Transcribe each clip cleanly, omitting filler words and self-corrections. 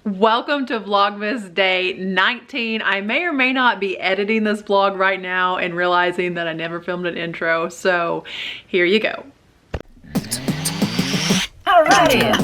Welcome to Vlogmas day 19. I may or may not be editing this vlog right now and realizing that I never filmed an intro, so here you go. Alrighty.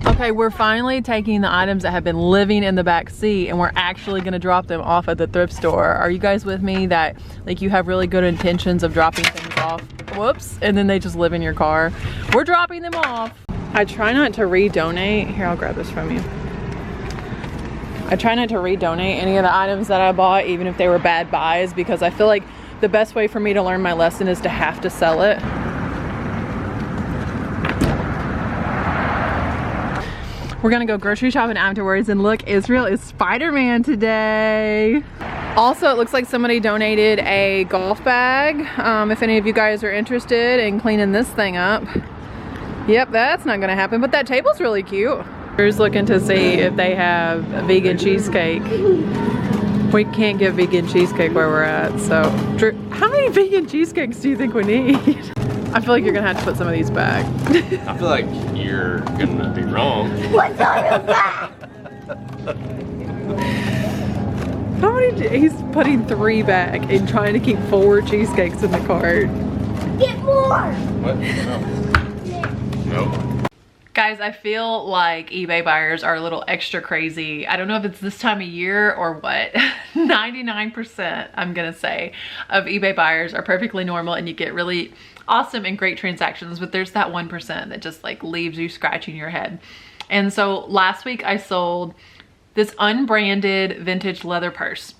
Okay, we're finally taking the items that have been living in the back seat and we're actually gonna drop them off at the thrift store. Are you guys with me that like you have really good intentions of dropping things off? Whoops, and then they just live in your car. We're dropping them off. I try not to redonate. Here, I'll grab this from you. I try not to redonate any of the items that I bought, even if they were bad buys, because I feel like the best way for me to learn my lesson is to have to sell it. We're gonna go grocery shopping afterwards, and look, Israel is Spider-Man today. Also, it looks like somebody donated a golf bag. If any of you guys are interested in cleaning this thing up. Yep, that's not gonna happen, but that table's really cute. We're looking to see if they have a vegan cheesecake. We can't get vegan cheesecake where we're at, so. How many vegan cheesecakes do you think we need? I feel like you're gonna have to put some of these back. I feel like you're gonna be wrong. What's on your back? How many? He's putting 3 back and trying to keep 4 cheesecakes in the cart. Get more. What? No. Nope. Guys, I feel like eBay buyers are a little extra crazy. I don't know if it's this time of year or what. 99%, I'm gonna say, of eBay buyers are perfectly normal and you get really awesome and great transactions, but there's that 1% that just like leaves you scratching your head. And so last week I sold this unbranded vintage leather purse.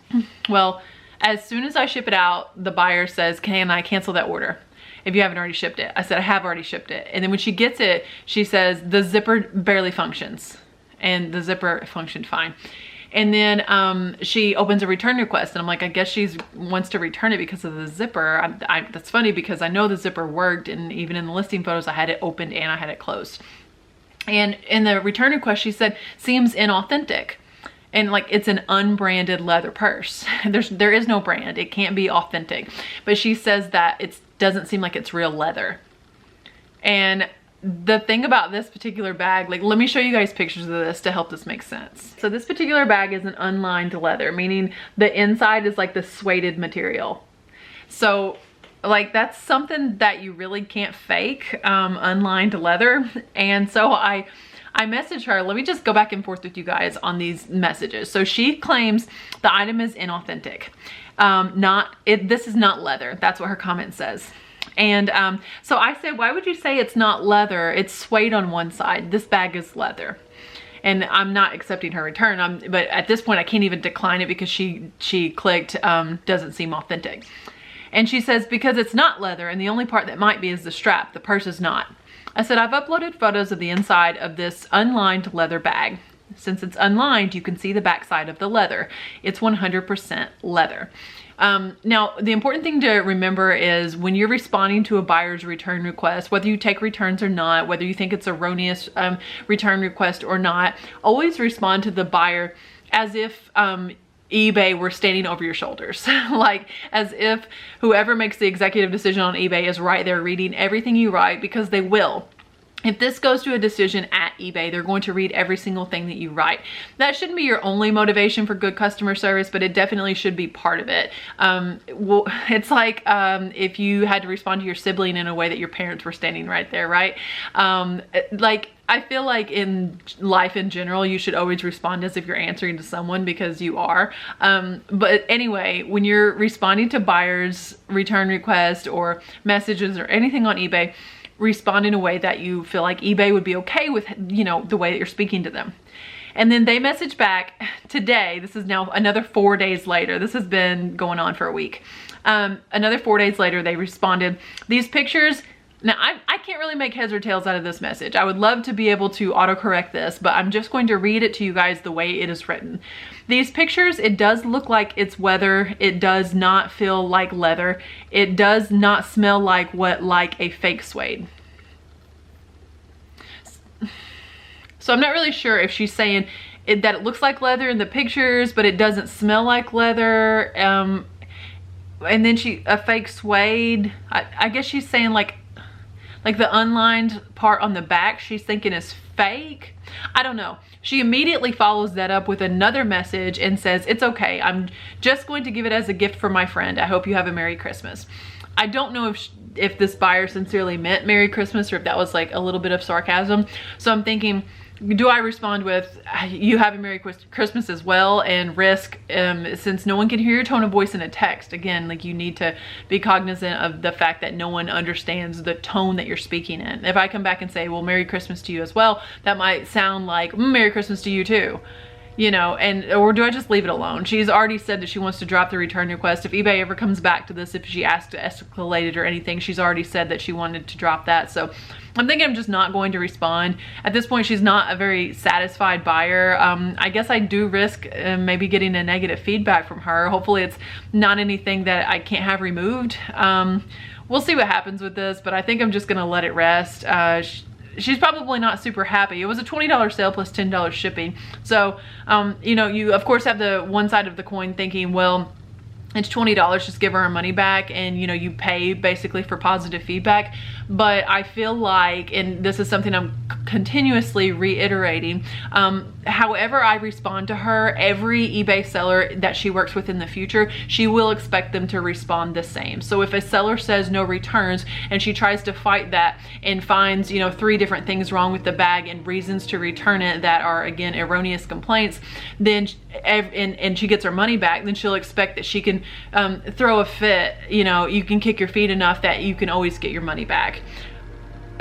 Well, as soon as I ship it out, the buyer says, can I cancel that order if you haven't already shipped it? I said, I have already shipped it. And then when she gets it, she says, the zipper barely functions. And the zipper functioned fine. And then she opens a return request. And I'm like, I guess she wants to return it because of the zipper. That's funny because I know the zipper worked. And even in the listing photos, I had it opened and I had it closed. And in the return request, she said, seems inauthentic. And like, it's an unbranded leather purse. There is no brand. It can't be authentic. But she says that it doesn't seem like it's real leather. And the thing about this particular bag, like, let me show you guys pictures of this to help this make sense. So this particular bag is an unlined leather, meaning the inside is like the suede material. So like, that's something that you really can't fake, unlined leather. And so I messaged her. Let me just go back and forth with you guys on these messages. So she claims the item is inauthentic. This is not leather. That's what her comment says. And so I said, why would you say it's not leather? It's suede on one side. This bag is leather. And I'm not accepting her return. But at this point, I can't even decline it because she clicked, doesn't seem authentic. And she says, because it's not leather and the only part that might be is the strap. The purse is not. I said, I've uploaded photos of the inside of this unlined leather bag. Since it's unlined, you can see the backside of the leather. It's 100% leather. Now, the important thing to remember is when you're responding to a buyer's return request, whether you take returns or not, whether you think it's erroneous return request or not, always respond to the buyer as if eBay were standing over your shoulders. Like as if whoever makes the executive decision on eBay is right there reading everything you write, because they will. If this goes to a decision at eBay, they're going to read every single thing that you write. That shouldn't be your only motivation for good customer service, but it definitely should be part of it. Well, it's like if you had to respond to your sibling in a way that your parents were standing right there, right? Like, I feel like in life in general, you should always respond as if you're answering to someone, because you are. But anyway, when you're responding to buyers' return requests or messages or anything on eBay, respond in a way that you feel like eBay would be okay with, you know, the way that you're speaking to them. And then they message back today. This is now another 4 days later. This has been going on for a week. Another 4 days later, they responded, these pictures. Now, I can't really make heads or tails out of this message. I would love to be able to autocorrect this, but I'm just going to read it to you guys the way it is written. These pictures, it does look like it's leather. It does not feel like leather. It does not smell like a fake suede. So I'm not really sure if she's saying that it looks like leather in the pictures, but it doesn't smell like leather. and then a fake suede. I guess she's saying like the unlined part on the back, she's thinking is fake. I don't know. She immediately follows that up with another message and says, it's okay. I'm just going to give it as a gift for my friend. I hope you have a Merry Christmas. I don't know if this buyer sincerely meant Merry Christmas or if that was like a little bit of sarcasm. So I'm thinking, do I respond with, you have a Merry Christmas as well, and risk, since no one can hear your tone of voice in a text, again, like you need to be cognizant of the fact that no one understands the tone that you're speaking in. If I come back and say, well, Merry Christmas to you as well, that might sound like, Merry Christmas to you too. You know, or do I just leave it alone? She's already said that she wants to drop the return request. If eBay ever comes back to this, if she asks to escalate it or anything, she's already said that she wanted to drop that. So I'm thinking I'm just not going to respond. At this point, she's not a very satisfied buyer. I guess I do risk maybe getting a negative feedback from her. Hopefully it's not anything that I can't have removed. We'll see what happens with this, but I think I'm just gonna let it rest. She's probably not super happy. It was a $20 sale plus $10 shipping. So, you know, you of course have the one side of the coin thinking, well, it's $20, just give her her money back, and you know, you pay basically for positive feedback. But I feel like, and this is something I'm continuously reiterating, however I respond to her, every eBay seller that she works with in the future, she will expect them to respond the same. So if a seller says no returns and she tries to fight that and finds, you know, 3 different things wrong with the bag and reasons to return it that are, again, erroneous complaints, then and she gets her money back, then she'll expect that she can throw a fit. You know, you can kick your feet enough that you can always get your money back.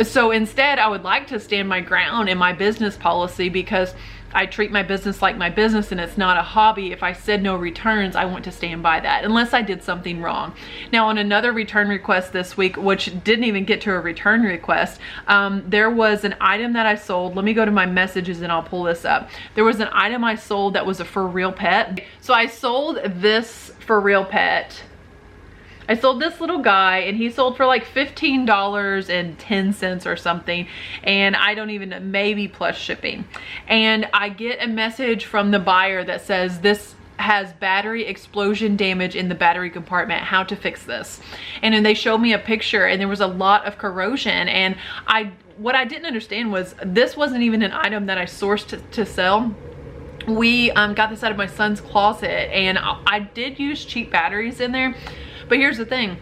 So instead, I would like to stand my ground in my business policy, because I treat my business like my business and it's not a hobby. If I said no returns, I want to stand by that unless I did something wrong. Now, on another return request this week, which didn't even get to a return request, there was an item that I sold. Let me go to my messages and I'll pull this up. There was an item I sold that was a for real pet. So I sold this for real pet. I sold this little guy and he sold for like $15.10 or something, and I don't even, maybe plus shipping. And I get a message from the buyer that says this has battery explosion damage in the battery compartment, how to fix this. And then they showed me a picture and there was a lot of corrosion, and what I didn't understand was this wasn't even an item that I sourced to sell. We got this out of my son's closet, and I did use cheap batteries in there. But here's the thing,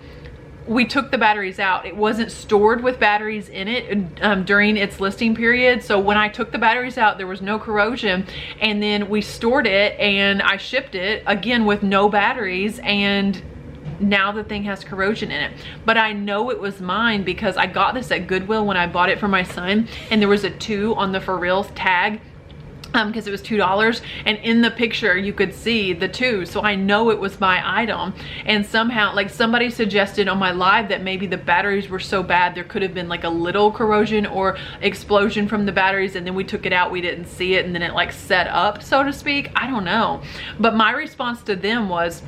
we took the batteries out. It wasn't stored with batteries in it during its listing period. So when I took the batteries out, there was no corrosion. And then we stored it and I shipped it again with no batteries, and now the thing has corrosion in it. But I know it was mine because I got this at Goodwill when I bought it for my son, and there was a 2 on the for real tag. Because it was $2, and in the picture you could see the 2, so I know it was my item. And somehow, like, somebody suggested on my live that maybe the batteries were so bad there could have been like a little corrosion or explosion from the batteries, and then we took it out, we didn't see it, and then it like set up, so to speak. I don't know, but my response to them was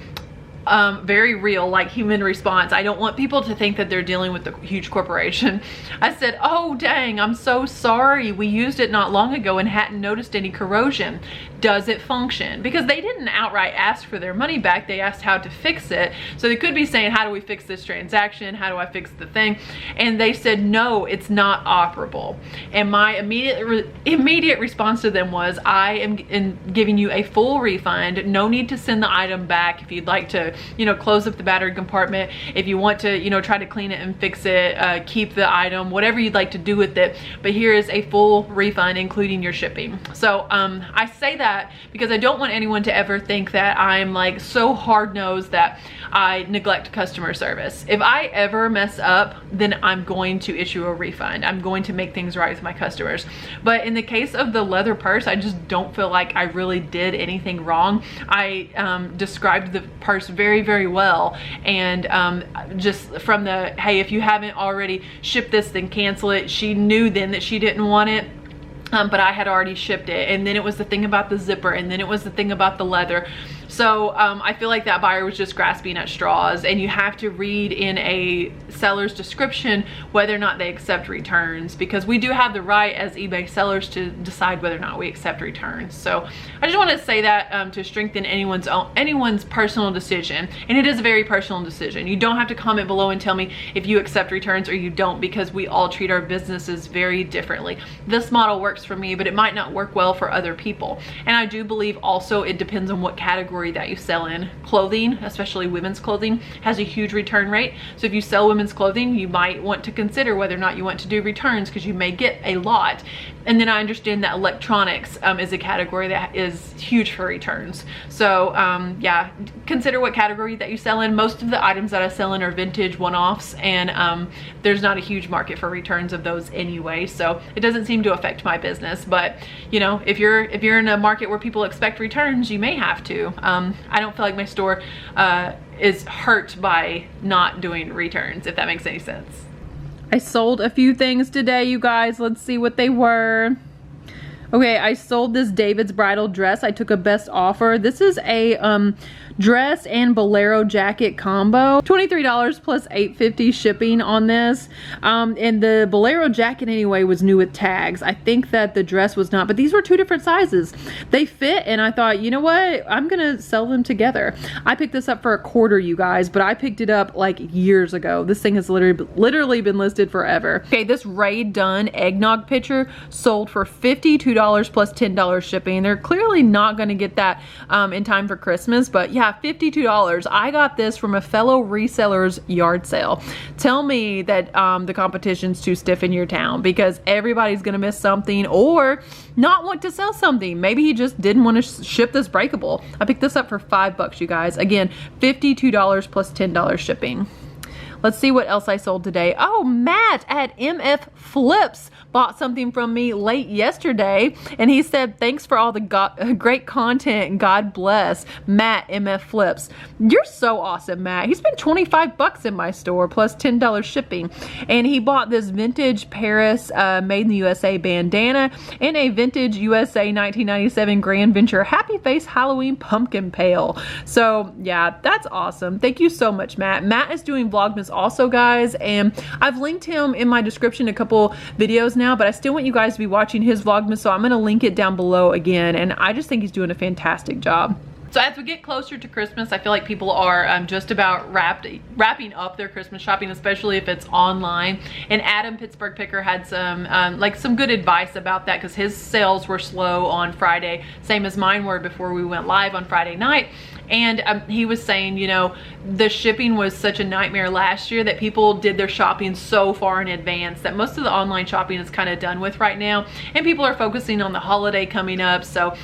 very real, like human response. I don't want people to think that they're dealing with a huge corporation. I said, oh dang, I'm so sorry, we used it not long ago and hadn't noticed any corrosion. Does it function? Because they didn't outright ask for their money back, they asked how to fix it. So they could be saying, how do we fix this transaction, how do I fix the thing? And they said, no, it's not operable. And my immediate response to them was, I am giving you a full refund, no need to send the item back. If you'd like to, you know, close up the battery compartment, if you want to, you know, try to clean it and fix it, keep the item, whatever you'd like to do with it, but here is a full refund including your shipping. So I say that because I don't want anyone to ever think that I'm like so hard-nosed that I neglect customer service. If I ever mess up, then I'm going to issue a refund. I'm going to make things right with my customers. But in the case of the leather purse, I just don't feel like I really did anything wrong. I described the purse very, very well, and just from the, hey, if you haven't already shipped this, then cancel it. She knew then that she didn't want it. But I had already shipped it, and then it was the thing about the zipper, and then it was the thing about the leather. So I feel like that buyer was just grasping at straws, and you have to read in a seller's description whether or not they accept returns, because we do have the right as eBay sellers to decide whether or not we accept returns. So I just want to say that to strengthen anyone's personal decision, and it is a very personal decision. You don't have to comment below and tell me if you accept returns or you don't, because we all treat our businesses very differently. This model works for me, but it might not work well for other people. And I do believe also it depends on what category that you sell in. Clothing, especially women's clothing, has a huge return rate. So if you sell women's clothing, you might want to consider whether or not you want to do returns, because you may get a lot. And then I understand that electronics is a category that is huge for returns. So yeah, consider what category that you sell in. Most of the items that I sell in are vintage one-offs, and there's not a huge market for returns of those anyway, so it doesn't seem to affect my business. But you know, if you're in a market where people expect returns, you may have to. I don't feel like my store is hurt by not doing returns, if that makes any sense. I sold a few things today, you guys. Let's see what they were. Okay, I sold this David's bridal dress. I took a best offer. This is a dress and bolero jacket combo. $23 plus $8.50 shipping on this. And the bolero jacket anyway was new with tags. I think that the dress was not, but these were two different sizes. They fit, and I thought, you know what? I'm gonna sell them together. I picked this up for $1/4, you guys, but I picked it up like years ago. This thing has literally been listed forever. Okay, this Ray Dunn eggnog pitcher sold for $52 plus $10 shipping. They're clearly not gonna get that in time for Christmas, but yeah, $52. I got this from a fellow reseller's yard sale. Tell me that the competition's too stiff in your town, because everybody's gonna miss something or not want to sell something. Maybe he just didn't want to ship this breakable. I picked this up for $5, you guys. Again, $52 plus $10 shipping. Let's see what else I sold today. Oh, Matt at MF Flips bought something from me late yesterday, and he said, thanks for all the great content, God bless. Matt, MF Flips. You're so awesome, Matt. He spent $25 in my store plus $10 shipping, and he bought this vintage Paris made in the USA bandana and a vintage USA 1997 Grand Venture Happy Face Halloween pumpkin pail. So yeah, that's awesome. Thank you so much, Matt. Matt is doing Vlogmas also, guys, and I've linked him in my description a couple videos now, but I still want you guys to be watching his Vlogmas, so I'm going to link it down below again, and I just think he's doing a fantastic job. So as we get closer to Christmas, I feel like people are just about wrapping up their Christmas shopping, especially if it's online. And Adam Pittsburgh Picker had some some good advice about that, because his sales were slow on Friday, same as mine were before we went live on Friday night. And he was saying, you know, the shipping was such a nightmare last year that people did their shopping so far in advance that most of the online shopping is kind of done with right now, and people are focusing on the holiday coming up. So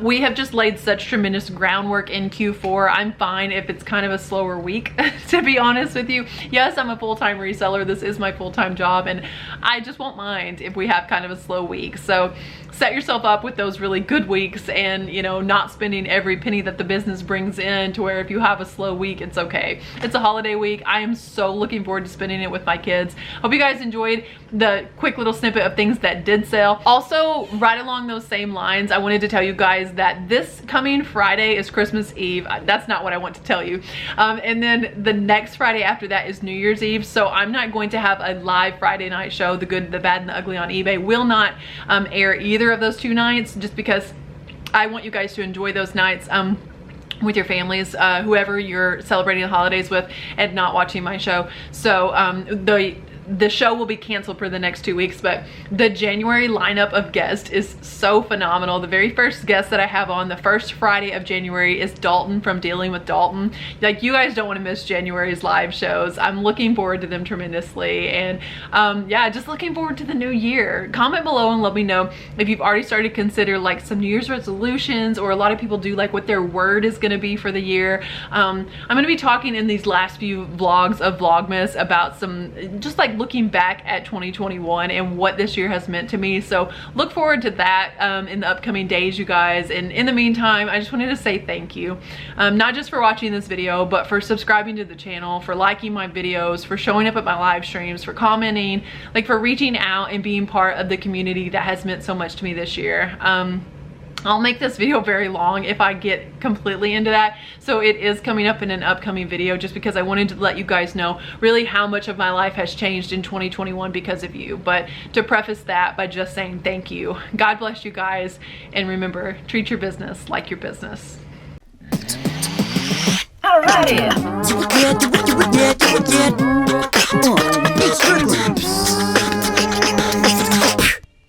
we have just laid such tremendous groundwork in Q4. I'm fine if it's kind of a slower week, to be honest with you. Yes, I'm a full-time reseller. This is my full-time job, and I just won't mind if we have kind of a slow week. So set yourself up with those really good weeks, and you know, not spending every penny that the business brings in, to where if you have a slow week, it's okay. It's a holiday week. I am so looking forward to spending it with my kids. Hope you guys enjoyed the quick little snippet of things that did sell. Also, right along those same lines, I wanted to tell you guys that this coming Friday is Christmas Eve. That's not what I want to tell you. And then the next Friday after that is New Year's Eve. So I'm not going to have a live Friday night show. The Good, the Bad, and the Ugly on eBay will not air either of those two nights, just because I want you guys to enjoy those nights with your families, whoever you're celebrating the holidays with, and not watching my show. So the show will be canceled for the next 2 weeks, but the January lineup of guests is so phenomenal. The very first guest that I have on the first Friday of January is Dalton from Dealing with Dalton. Like, you guys don't want to miss January's live shows. I'm looking forward to them tremendously, and yeah, just looking forward to the new year. Comment below and let me know if you've already started to consider like some New Year's resolutions, or a lot of people do like what their word is going to be for the year. I'm going to be talking in these last few vlogs of Vlogmas about some just like looking back at 2021 and what this year has meant to me. So look forward to that in the upcoming days, you guys. And in the meantime, I just wanted to say thank you, not just for watching this video, but for subscribing to the channel, for liking my videos, for showing up at my live streams, for commenting, like for reaching out and being part of the community that has meant so much to me this year. I'll make this video very long if I get completely into that. So it is coming up in an upcoming video just because I wanted to let you guys know really how much of my life has changed in 2021 because of you. But to preface that by just saying thank you. God bless you guys. And remember, treat your business like your business. Alrighty. Strickland.